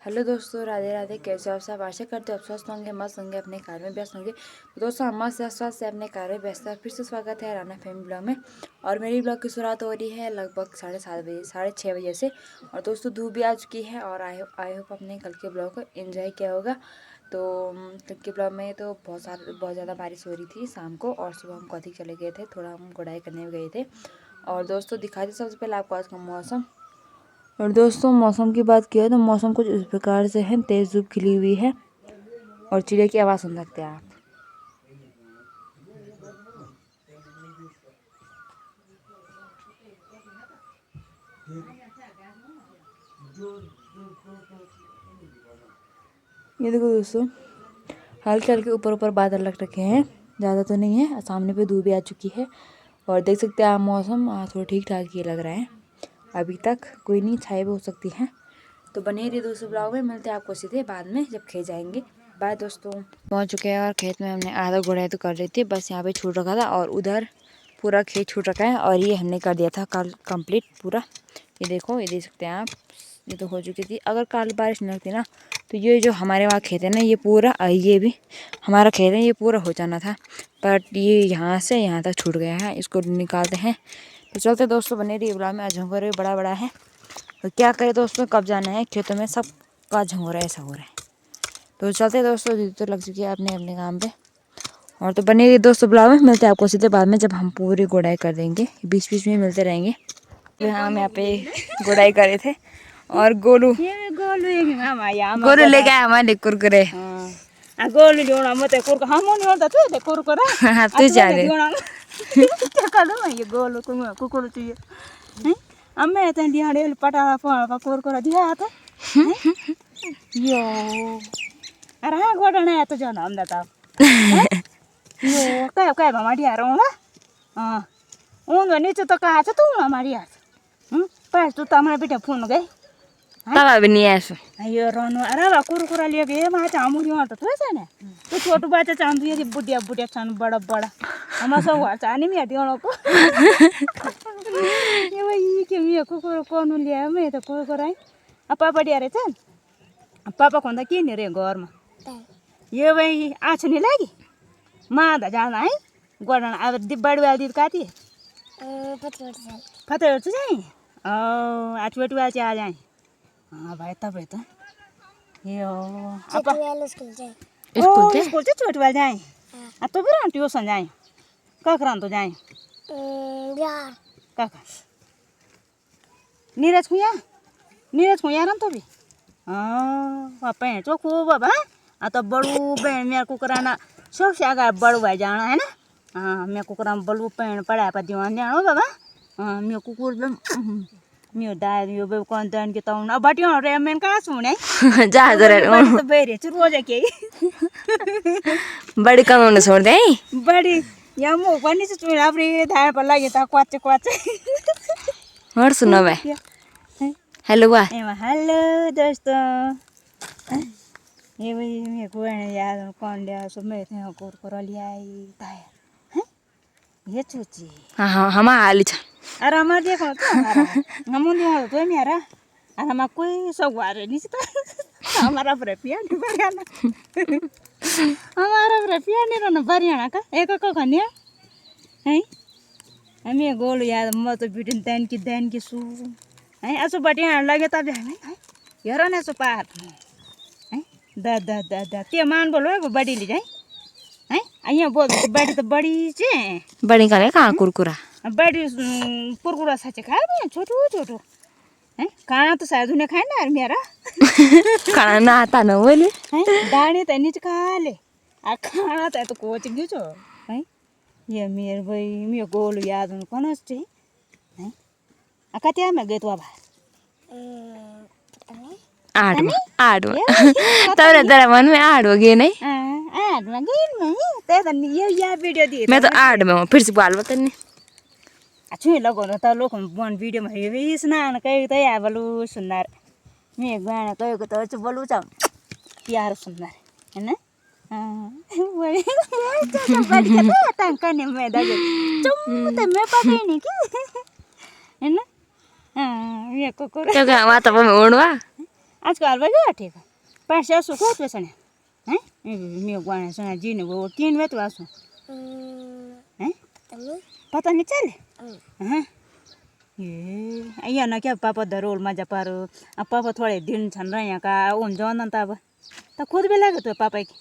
Hello दोस्तों, राधे राधे। कैसे हो आप सब? आशा करते हो आप स्वस्थ होंगे, मस्त होंगे, अपने कार्य में व्यस्त होंगे। तो दोस्तों, हम मस्त स्वस्थ से अपने कार्य में व्यस्त है। फिर से स्वागत है राना फैमिली ब्लॉग में। और मेरी ब्लॉग की शुरुआत हो रही है लगभग 7:30 बजे, 6:30 से। और दोस्तों, धूप भी आ चुकी है। और आई होप अपने कल के ब्लॉग को एंजॉय किया होगा। तो कल के ब्लॉग में तो बहुत ज़्यादा बारिश हो रही थी शाम को। और सुबह हम कौथिक चले गए थे, थोड़ा हम गुड़ाई करने में गए थे। और दोस्तों, दिखाते सबसे पहले आपको आज का मौसम। और दोस्तों, मौसम की बात की है तो मौसम कुछ इस प्रकार से है। तेज धूप खिली हुई है और चिड़िया की आवाज़ सुन सकते हैं आप। ये देखो दोस्तों, हल्के हल्के ऊपर ऊपर बादल लग रखे हैं, ज़्यादा तो नहीं है। सामने पे धूप भी आ चुकी है। और देख सकते हैं आप, मौसम थोड़ा ठीक ठाक ही लग रहा है अभी तक। कोई नहीं, छाए भी हो सकती है। तो बने रहिए दूसरे ब्लॉग में। मिलते हैं आपको सीधे बाद में जब खेत जाएंगे। बाय दोस्तों। पहुंच चुके हैं और खेत में हमने आधा गुड़ाई तो कर लेती है, बस यहाँ पे छूट रखा था। और उधर पूरा खेत छूट रखा है और ये हमने कर दिया था कल कंप्लीट पूरा। ये देखो, ये देख सकते हैं आप, ये तो हो चुकी थी। अगर कल बारिश नहीं लगती ना तो ये जो हमारे वहाँ खेत है ना, ये पूरा, ये भी हमारा खेत है, ये पूरा हो जाना था। बट ये यहाँ से यहाँ तक छूट गया है, इसको निकालते हैं। तो चलते दोस्तों, बने रहिए ब्लॉग में। झंगोरे बड़ा बड़ा है तो क्या करें दोस्तों, कब जाना है खेतों में, सब का झंगोरा ऐसा हो रहा है। तो चलते दोस्तों, दीदी तो लग चुकी है अपने अपने काम पे। और तो बने रहिए दोस्तों ब्लॉग में। मिलते हैं आपको सीधे बाद में जब हम पूरी गुड़ाई कर देंगे। बीच बीच में मिलते रहेंगे। हम यहाँ पे गुड़ाई करे थे और गोलू लेके आया हमारे कुरकुरे। गोलू जोड़ा मत कुरकुरे हम नहीं होता तू कुरकुरे तू जाने क्या करूं ये गोलू कुकुर चाहिए अम्मे तो दिहाड़े पटा पा कुरकुरा दिया था यो अरे हाँ गोडना है तो जाना हम दाता यो काय हमारी यार हाँ उन नीचे तो कहा था तू हमारी यार पर तू तो हमारे बेटा फोन गए तब भी नहीं ऐसा अयो रोनो अरे बा कुरकुरा लिए गए मां चामू होता तो ऐसा ना तो छोटू बच्चा चांदू ये बुढ़िया बुढ़िया चांद बड़ा बड़ा हमारा सब हुआ चाने में हटी वालों को ये वही कि मैं कुकुर कौन लिया मैं तो कुकुर आई अब पापा दिया रे चल पापा कौन था क्या नहीं रे घर में ये वही आज नहीं लगी माँ दा जाना है गोडन अब बड़ी वाली दी काती पता है तो जाए आज बेटी वाली आ जाए हाँ भाई तब है तो ये स्कूल से छोटी वाली जाए अब तो फिर ट्यूशन जाए ककरान तो जाए काका नीरज खुया ना तो भी हाँ पापा है जो खूब बाबा आ तो बड़ू बहन मेरे को कराना सबसे आगे बड़ू भाई जाना है ना हाँ मेरे को कराना बड़ू बहन पढ़ाया पर दीवान जाना बाबा हाँ मेरे कुकुर मैं दाद यो बे कौन दान के ताऊ ना बटियो रे मैं कहाँ सुने जा जरा तो बेरे चुर हो जाके बड़ी कम न छोड़ दे बड़ी या मो पानी से चुर आप रे धार पर लगे ता क्वाचे और सुनो बे हेलो बा हेलो दोस्तों ये वही मेरे को यार कौन लिया सब मैं थे कुरकुरा लिया है ये चूची हाँ हम आली छ अरे हमारे देखो तो हम नहीं तो मेरा अरे हम कोई सब वारे नहीं तो हमारा रुपया नहीं बढ़ियाना हमारा रुपया नहीं रहना बढ़ियाना का एक को खनिया है हमें गोल यार मत बिटन दैन की सू है ऐसा बढ़िया लगे तब है यार ना सो पार है दा ते मान बोलो बड़ी ले जाए है अइया बोल बड़ी तो बड़ी छे बड़ी करे कहाँ कुरकुरा बड़ी कुरकुरा सच्चे खाए छोटू है खाना तो शायद उन्हें खाए ना मेरा खाना ना आता ना बोले है दाने तो नीचे खा ले आ खाना तो कोच गियो है ये मेरे भाई मेरे गोल याद उन कौन है कतिया में गए तो अब 8 तेरे तेरे मन में 8 हो गए नहीं 8 में गए नहीं ते ये वीडियो दी मैं तो 8 में हूँ। फिर से बोल बता नहीं अच्छे लगो ना तो लोग वन वीडियो में ये स्नान कई तो या बलू सुंदर मैं गाना कई को तो बलू चाम प्यार सुंदर है ना बड़ी बढ़िया तो तंका ने मैं दगे चुम तो मैं पता ही नहीं कि है ना ये कुकुर तो क्या वहाँ तो मैं ओढ़वा आजकल भाई ठीक है पैसे सुखो तो सने हैं मैं गुआने सने जी ने वो तीन वे तो आसो हैं पता नहीं चले हैं ये अయ్యా ना क्या पापा दरोल मजा पारो अब पापा थोड़े दिन छन रहे यहाँ का उन जान तब तो खुद भी लगे तो पापा की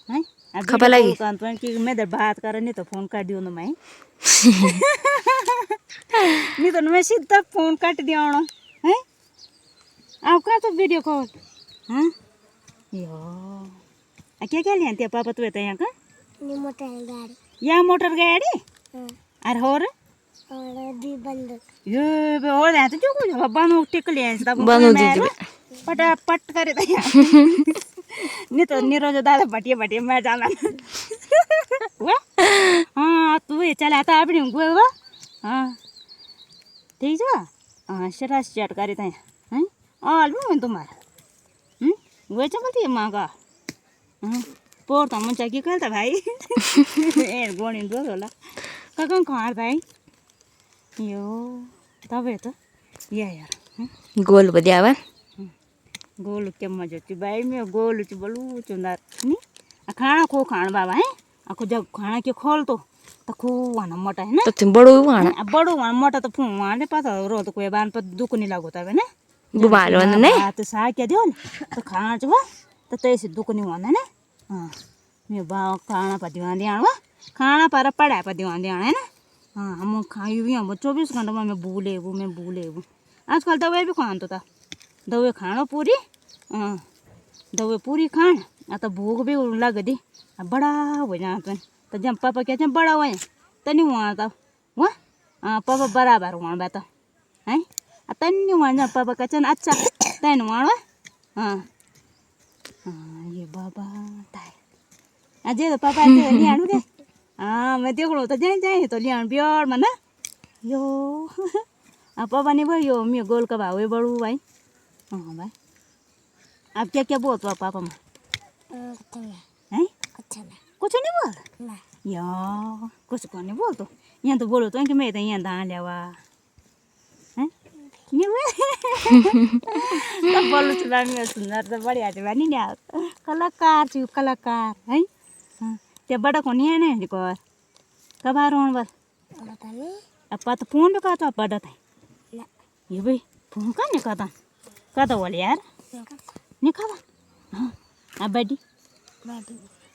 हैं खबर लगी कि मैं इधर बात कर नहीं तो फोन काट दियो ना मैं नहीं तो मैं सीधा फोन काट दिया हैं आपका तो वीडियो कॉल हाँ यो क्या क्या लिया पापा तू तो यहाँ का मोटर गाड़ी या मोटर गाड़ी अरे और दी बंद ये बे और यहाँ तो जो कुछ बानू टिक लिया तब बानू दीदी पटापट करे तो नहीं तो नीरज दादा भटिया भटिया मैं जाना हाँ तू ये चला था अपनी गुए हुआ हाँ ठीक है हाँ शरा स्टार्ट करे थे हैं आलू में तुम्हारा वे चमती है माँ का पोर तो मुझे क्या करता भाई ए गोनी दो होला कहाँ कहाँ भाई यो तब है तो ये यार गोल बढ़िया बा गोल क्या मजा थी भाई मैं गोल च बोलू चुनार नहीं खाना खो खाना बाबा है आपको जब खाना के खोल तो खो वहाँ मोटा है ना तो तुम बड़ो वहाँ बड़ो वहाँ मोटा तो फूँ वहाँ ने पता रो तो कोई बार पर दुख नहीं लगता है ना बुमार वाला नहीं तो सा क्या दियो तो खाना जो तो तैसे दुख नहीं होना ना हाँ मैं बाव खाना पर ध्यान दिया खाना पर पढ़ाई पर ध्यान दिया है ना हाँ हम खाई हुई हम 24 घंटा में मैं भूले वो आजकल दवाई भी खान तो था दवाई खाना पूरी हाँ दवाई पूरी खान तो भूख भी लग दी बड़ा हो जाता तो जब पापा क्या बड़ा हुआ तो नहीं हुआ था वहाँ पापा बराबर हुआ बता है तन्नी हुआ जब पापा का अच्छा तैन हुआ हाँ हाँ ये बाबा ताई अजय तो पापा लिया दे हाँ मैं देखो तो जाए तो लिया बिहार में ना यो पापा नहीं भाई यो मैं गोल का भाव बड़ू भाई हाँ भाई आप क्या क्या बोलते हो पापा में हैं कुछ नहीं बोल या कुछ को नहीं बोल तो यहाँ तो बोलो तो कि मैं तो यहाँ धान लिया हैं नहीं बोल बोलो चुना मैं सुंदर तो बढ़िया चुना नहीं कलाकार चु कलाकार है ते बड़ा को नहीं है ना जी को कब आ रहा हूँ अब तो फोन भी कहता बड़ा था ये भाई फोन का नहीं कहता बोले यार नहीं कहता हाँ अब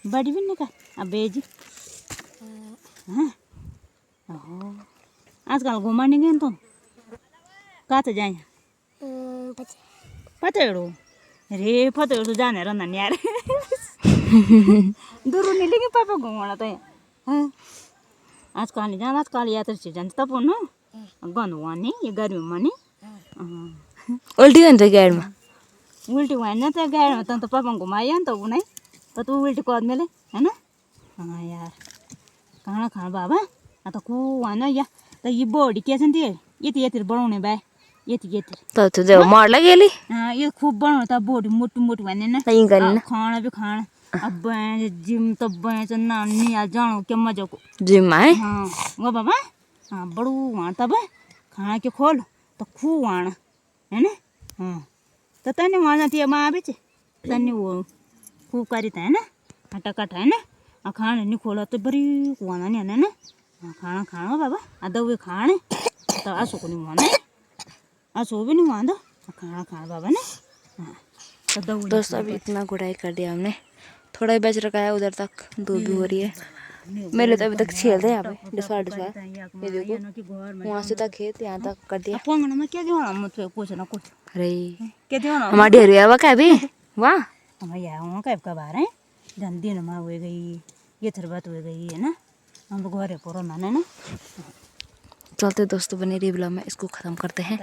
बड़ी भी नहीं कहा अब बेजी हाँ आजकल घुमा नहीं गए तुम कहाँ तो जाए फतेड़ो रे फतेड़ो तो जाने रहा ना यार दूर नहीं लेंगे पापा घुमाना तो हाँ आजकल नहीं जाना आजकल यात्रा से जाने तब ना गन हुआ नहीं ये गर्मी में नहीं उल्टी जान्छ गाडीमा उल्टी भएन त गाडीमा त पापा घुमायो नि त ऊ नै त तँ उल्टी कर मेले हैन यार खाना खाना बाबा त को होइन या त ये बॉडी के छ नि त्यो यति बढाउने बाय यति त त्यो मर्ला गेली यो खूब बनाउनु त बॉडी मोटो भन्ने न तै गरिन खाना भी खाना अब जिम त बन्छ नानी आ जानु के मजाको जिममा है हाँ वो बाबा हाँ बड़ू वहाँ तब खाना के खोल तो खूब वहाँ है ना हाँ तो तन्ने वहाँ जाती है माँ भी तन्ने वो खूब करी था है ना हटा कट है ना खाना नहीं खोला तो बड़ी वहाँ नहीं है ना खाना खाना बाबा आधा वो खाने तो आसो को नहीं वहाँ आसो भी नहीं वहाँ तो खाना खाना बाबा ने हाँ दोस्तों अभी इतना गुड़ाई कर दिया हमने थोड़ा ही बच रखा है उधर तक धूप भी हो रही है मेरे तो अभी तक छेल दे यहाँ पे डिसाइड ये देखो वहाँ से तक खेत यहाँ तक कर दिया पोंगना में क्या दिया मुझे कुछ ना कुछ अरे क्या दिया हमारी ढेर हुआ क्या अभी वाह हमारे यहाँ वहाँ कब कब आ रहे हैं जन दिन में हो गई ये थर बात हो गई है ना हम लोग घरे पर ना ना चलते दोस्तों बने रही ब्लॉग में इसको खत्म करते हैं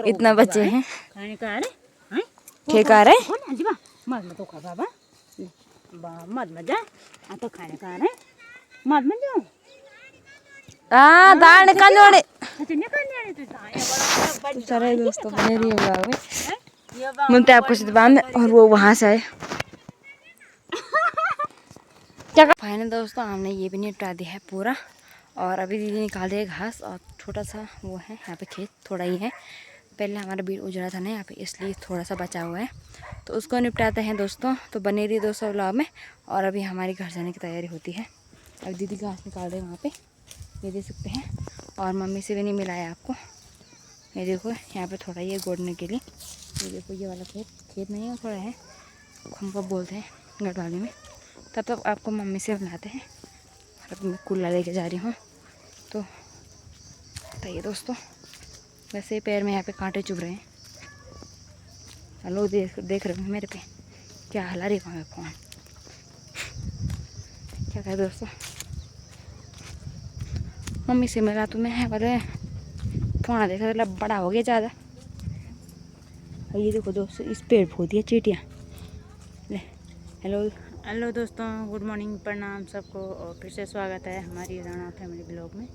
इतना बच्चे हैं खाने का अरे क्या खा रहे मत मत तो खा बाबा मत मत जा तो खाने का अरे मत मत जाओ दाल निकालने वाले अच्छा निकालने वाले तो बड़ा सारे दोस्तों बने रही ब्लॉग में मुझे आपको सिद्धांत और वो वहाँ से आए क्या फाइनल दोस्तों हमने ये भी निपटा दिया है पूरा और अभी दीदी निकाल दिया घास और छोटा सा वो है यहाँ पे खेत थोड़ा ही है पहले हमारा बीट उजड़ा था ना यहाँ पे, इसलिए थोड़ा सा बचा हुआ है, तो उसको निपटाते हैं दोस्तों। तो बने रही दोस्तों व्लॉग में। और अभी हमारी घर जाने की तैयारी होती है। अब दीदी घास निकाल रहे हैं वहाँ पे, ये देख सकते हैं। और मम्मी से भी नहीं मिलाया आपको, ये देखो यहाँ पे थोड़ा ये गोड़ने के लिए। ये देखो ये वाला खेत नहीं है, थोड़ा है, हमको बोलते हैं गढ़वाली में। तब तक आपको मम्मी से मिलाते हैं। और अब मैं कुल्ला लेके जा रही हूँ। तो बताइए दोस्तों, वैसे पैर में यहाँ पे कांटे चुभ रहे हैं। हेलो, देख रहे हो मेरे पे क्या हला रही है फोन। क्या कहे दोस्तों, मम्मी से मिला तो मैं बोले फोन देखा तो बड़ा हो गया ज़्यादा। और ये देखो दोस्तों, इस पेड़ फो दिया चीटियाँ। हेलो दोस्तों, गुड मॉर्निंग, प्रणाम सबको। और फिर से स्वागत है हमारी राणा फैमिली ब्लॉग में।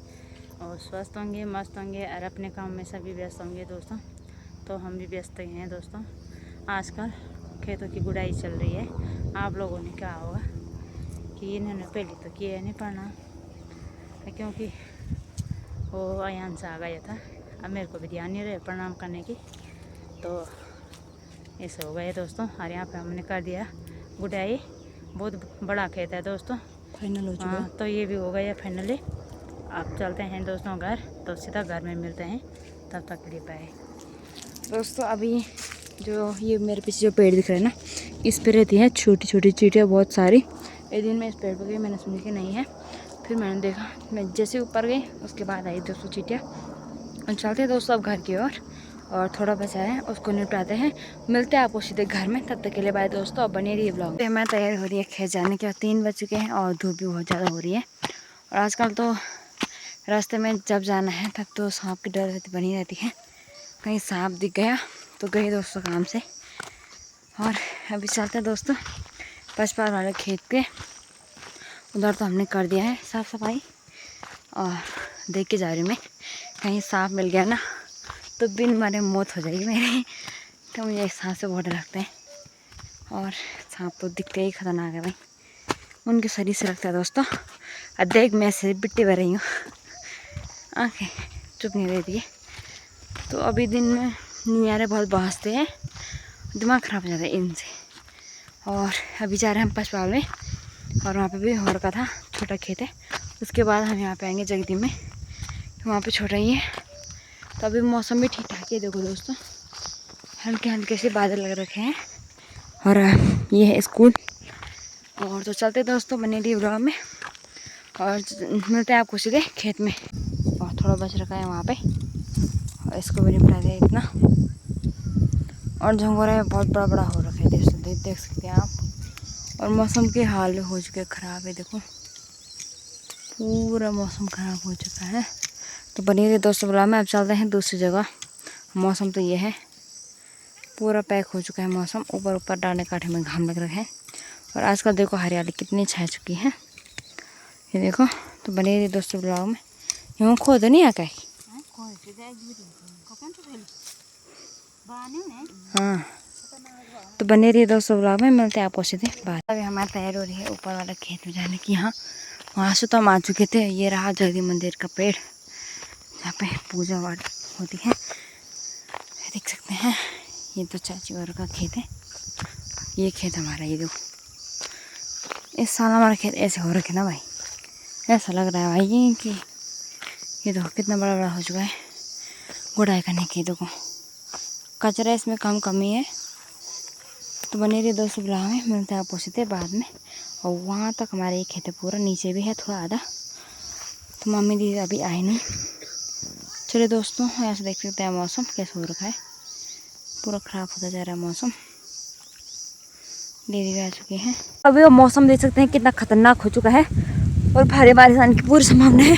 और स्वस्थ होंगे, मस्त होंगे और अपने काम में सभी व्यस्त होंगे दोस्तों। तो हम भी व्यस्त ही हैं दोस्तों। आजकल खेतों की गुड़ाई चल रही है। आप लोगों ने कहा होगा कि इन्होंने पहले तो किया नहीं पढ़ना, क्योंकि वो अयान से आ गया था। अब मेरे को भी ध्यान नहीं रहे प्रणाम करने की, तो ऐसे हो गए दोस्तों। और यहाँ पे हमने कर दिया गुड़ाई। बहुत बड़ा खेत है दोस्तों, फाइनल हो चुका है। तो ये भी हो गया फाइनली। आप चलते हैं दोस्तों घर, तो सीधा घर में मिलते हैं। तब तक के लिए बाय दोस्तों। अभी जो ये मेरे पीछे जो पेड़ दिख रहा है ना, इस पे रहती हैं छोटी छोटी चींटियाँ बहुत सारी। एक दिन मैं इस पेड़ पर गई, मैंने सुनी कि नहीं है, फिर मैंने देखा, मैं जैसे ऊपर गई उसके बाद आई दोस्तों चींटियाँ। और चलते हैं दोस्तों अब घर की ओर। और थोड़ा बचा है, उसको निपटाते हैं। मिलते हैं आपको सीधे घर में, तब तक के लिए बाय दोस्तों। अब बने रही ब्लॉग। हमारी तैयारी हो रही है खेत जाने के। 3 बज चुके हैं और धूप भी बहुत ज़्यादा हो रही है। और आजकल तो रास्ते में जब जाना है तब तो सांप की डर बनी रहती है। कहीं सांप दिख गया तो गए दोस्तों काम से। और अभी चलते हैं दोस्तों पचपार वाले खेत पे। उधर तो हमने कर दिया है साफ़ सफाई। और देख के जा रही हूँ मैं, कहीं सांप मिल गया ना तो बिन मरे मौत हो जाएगी मेरी। तो मुझे एक सांप से बहुत डर लगता है। और सांप तो दिखते ही खतरनाक है भाई, उनके शरीर से लगता है दोस्तों। और देख मैं से बिट्टी भर रही हूँ, आँखें चुप नहीं रहती है। तो अभी दिन में नियारे बहुत भांजते हैं, दिमाग ख़राब हो जाता है इनसे। और अभी जा रहे हैं हम पचपाल में। और वहाँ पे भी हो रखा था, छोटा खेत है। उसके बाद हम यहाँ पे आएंगे जगदी में, वहाँ पे छोटा ही है। तो अभी मौसम भी ठीक ठाक है। देखो दोस्तों, हल्के हल्के से बादल लग रखे हैं। और ये है स्कूल। और तो चलते दोस्तों बने रही ब्लॉग में। और मिलते हैं आपको सीधे खेत में। और थोड़ा बच रखा है वहाँ पे, और इसको भी निपटा दे इतना। और झंगोरा बहुत बड़ा बड़ा हो रखा है, देख सकते हैं आप। और मौसम के हाल हो चुके ख़राब है, देखो पूरा मौसम ख़राब हो चुका है। तो बनी रही दोस्तों ब्लॉग में। अब चलते हैं दूसरी जगह। मौसम तो ये है, पूरा पैक हो चुका है मौसम। ऊपर ऊपर डांडे काठे में घाम लग रहे हैं। और आजकल देखो हरियाली कितनी छा चुकी है, ये देखो। तो बनी रही दोस्तों ब्लॉग में। यूँ खोद नहीं आ कहीं। हाँ, तो बने रही दोस्तों ब्लॉग में। मिलते हैं आपको सीधे बात। अभी हमारी तैयारी हो रही है ऊपर वाले खेत में जाने की। यहाँ वहाँ से तो हम आ चुके थे। ये रहा जगदी मंदिर का पेड़, जहाँ पे पूजा वाट होती है, देख सकते हैं। ये तो चाची और का खेत है, ये खेत हमारा। ये देखो, इस साल हमारा खेत ऐसे हो रखे ना भाई, ऐसा लग रहा है भाई कि ये देखो कितना बड़ा बड़ा हो चुका है। गुड़ाई करने की देखो, कचरा इसमें कमी है। तो बने रही दोस्तों ब्लॉग में। मिलते हैं आपको सीधे बाद में। और वहाँ तक हमारा ये खेत है, पूरा नीचे भी है थोड़ा आधा। तो मम्मी दीदी अभी आई नहीं। चलिए दोस्तों, यहाँ से देख सकते हैं मौसम कैसे हो रखा है, पूरा ख़राब होता जा रहा है मौसम। दीदी भी आ चुकी हैं। अभी वो मौसम देख सकते हैं कितना खतरनाक हो चुका है, और भारी बारिश आने की पूरी संभावना है।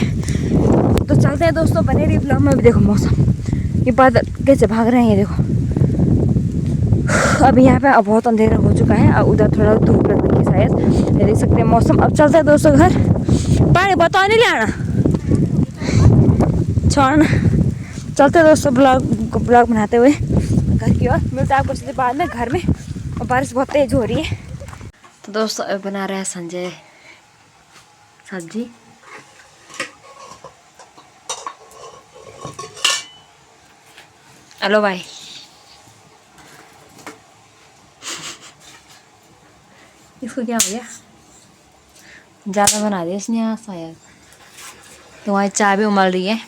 तो चलते हैं दोस्तों बने रही ब्लॉग में। भी देखो मौसम, ये बादल कैसे भाग रहे हैं, ये देखो। अभी यहाँ पे बहुत अंधेरा हो चुका है, और उधर थोड़ा धूप लग रही है शायद, ये देख सकते हैं मौसम। अब चलते हैं दोस्तों घर। पानी बताओ नहीं ले आना, छोड़ना। चलते हैं दोस्तों ब्लॉग बनाते हुए घर की ओर। मिलते हैं आपको सीधे बाद में घर में। और बारिश बहुत तेज हो रही है। तो दोस्तों बना रहा है संजय सब्जी। हेलो भाई। इसको क्या हो गया, ज़्यादा बना दिया इसने यहाँ शायद। तुम्हारी चाय भी उमल रही है।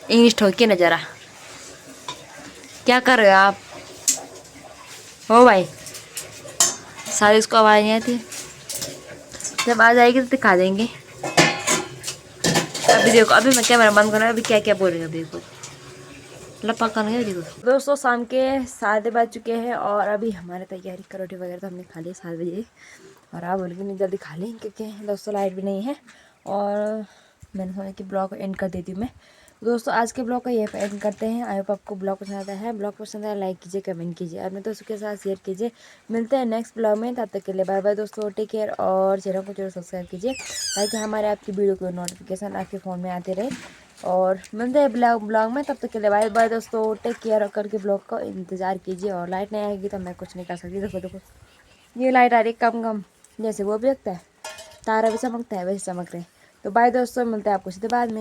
इंग्लिश ठोकी ना जरा, क्या कर रहे हो आप? हो भाई, सारी इसको आवाज़ नहीं आती, जब आ जाएगी तो दिखा देंगे। अभी देखो, अभी मैं कैमरा बंद करना, अभी क्या क्या बोल रही हूँ, अभी देखो लपा कर रही है। देखो दोस्तों, शाम के 7 बज चुके हैं और अभी हमारे तैयारी का रोटी वगैरह तो हमने खा ली 7 बजे। और आप बोल के नहीं जल्दी खा लें क्योंकि दोस्तों लाइट भी नहीं है और मैंने सोचा कि ब्लॉग को एंड कर देती हूँ मैं। दोस्तों आज के ब्लॉग का ये एंड करते हैं। आई होप आपको ब्लॉग पसंद आता है। ब्लॉग पसंद आया लाइक कीजिए, कमेंट कीजिए, अपने दोस्तों के साथ शेयर कीजिए। मिलते हैं नेक्स्ट ब्लॉग में, तब तक के लिए बाय बाय दोस्तों, टेक केयर। और चैनल को जरूर सब्सक्राइब कीजिए ताकि हमारे आपकी वीडियो को नोटिफिकेशन आपके फ़ोन में आते रहे। और मिलते हैं ब्लॉग में, तब तक के लिए बाय बाय दोस्तों, टेक केयर। करके ब्लॉग का इंतज़ार कीजिए। और लाइट नहीं आएगी तो मैं कुछ नहीं कर सकती। देखो देखो, ये लाइट आ रही कम कम, जैसे वो भी लगता है तारा भी चमकता है वैसे चमक रहे हैं। तो बाय दोस्तों, मिलते हैं आपको सीधे बाद में।